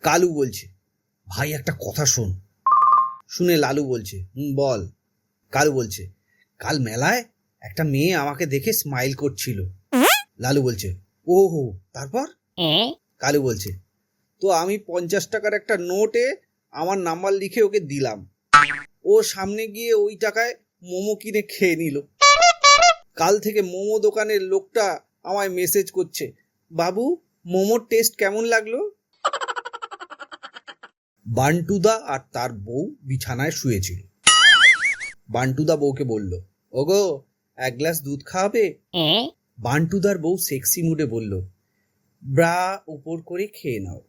কালু বলছে, ভাই একটা কথা শোন। শুনে লালু বলছে, বল। কালু বলছে, কাল মেলায় একটা মেয়ে আমাকে দেখে স্মাইল করছিল। লালু বলছে, ওহো, তারপর? কালু বলছে, তো আমি 50 টাকার একটা নোটে আমার নাম্বার লিখে ওকে দিলাম। ও সামনে গিয়ে ওই টাকায় মোমো কিনে খেয়ে নিল। কাল থেকে মোমো দোকানের লোকটা আমায় মেসেজ করছে, বাবু মোমোর টেস্ট কেমন লাগলো? বান্টুদা আর তার বউ বিছানায় শুয়েছিল। বান্টুদা বউকে বলল, ওগো এক গ্লাস দুধ খাওয়াবে? বান্টুদার বউ সেক্সি মুডে বলল, ব্রা উপর করে খেয়ে নাও।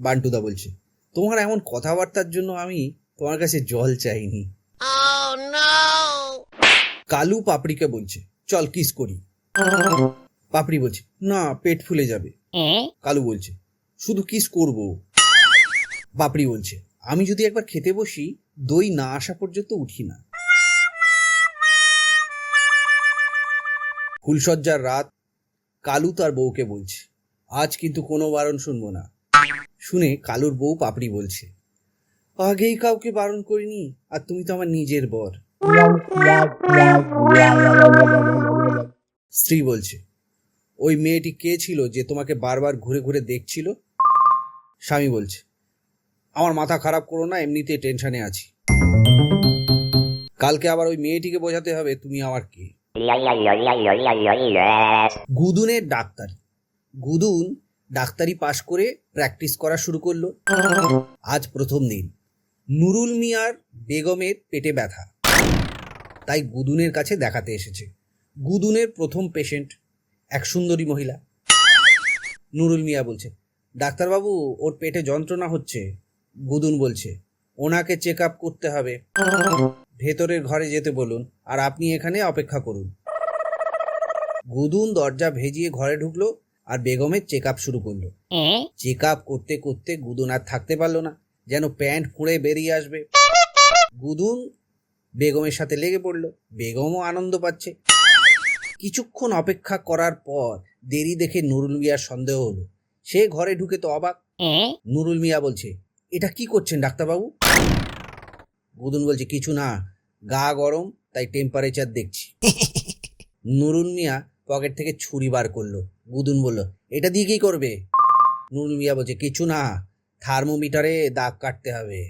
বান্টুদা বলছে, তোমার এমন কথাবার্তার জন্য আমি তোমার কাছে জল চাইনি। কালু পাপড়িকে বলছে, চল কিস করি। পাপড়ি বলছে, না পেট ফুলে যাবে। কালু বলছে, শুধু কিস করব। পাপড়ি বলছে, আমি যদি একবার খেতে বসি দই না আসা পর্যন্ত উঠি না। ফুলসজ্জার রাত। কালু তার বউকে বলছে, আজ কিন্তু কোনো বারণ শুনবো না। শুনে কালুর বউ পাপড়ি বলছে, আগেই কাউকে বারণ করিনি, আর তুমি তো আমার নিজের বর। স্ত্রী বলছে, ওই মেয়েটি কে ছিল যে তোমাকে বারবার ঘুরে ঘুরে দেখছিল? স্বামী বলছে, আমার মাথা খারাপ করো না, এমনিতে টেনশনে আছি। কালকে আবার ওই মেয়েটিকে বোঝাতে হবে তুমি আমার কে। গুদুনের ডাক্তারি। গুদুন ডাক্তারি পাশ করে প্র্যাকটিস করা শুরু করলো। আজ প্রথম দিন। নুরুল মিয়ার বেগমের পেটে ব্যথা, তাই গুদুনের কাছে দেখাতে এসেছে। গুদুনের প্রথম পেশেন্ট এক সুন্দরী মহিলা। নুরুল মিয়া বলছে, ডাক্তারবাবু ওর পেটে যন্ত্রণা হচ্ছে। গুদুন বলছে, ওনাকে চেক আপ করতে হবে, ভেতরের ঘরে যেতে বলুন, আর আপনি এখানে অপেক্ষা করুন। গুদুন দরজা ভেজিয়ে ঘরে ঢুকলো আর বেগমের চেক আপ শুরু করলো। চেক আপ করতে করতে গুদুন আর থাকতে পারলো না, যেন প্যান্ট ফুঁড়ে বেরিয়ে আসবে। গুদুন বেগমের সাথে লেগে পড়লো, বেগমও আনন্দ পাচ্ছে। কিছুক্ষণ অপেক্ষা করার পর দেরি দেখে নুরুল মিয়ার সন্দেহ হলো। সে ঘরে ঢুকে তো অবাক। নুরুল মিয়া বলছে, এটা কি করছেন ডাক্তারবাবু? গুদুন বলছে, কিছু না, গা গরম তাই টেম্পারেচার দেখছি। নুরুল মিয়া পকেট থেকে ছুরি বার করলো। গুদুন বলল, এটা দিয়ে কি করবে? নুরুল মিয়া বলছে, কিছু না, থার্মোমিটারে দাগ কাটতে হবে।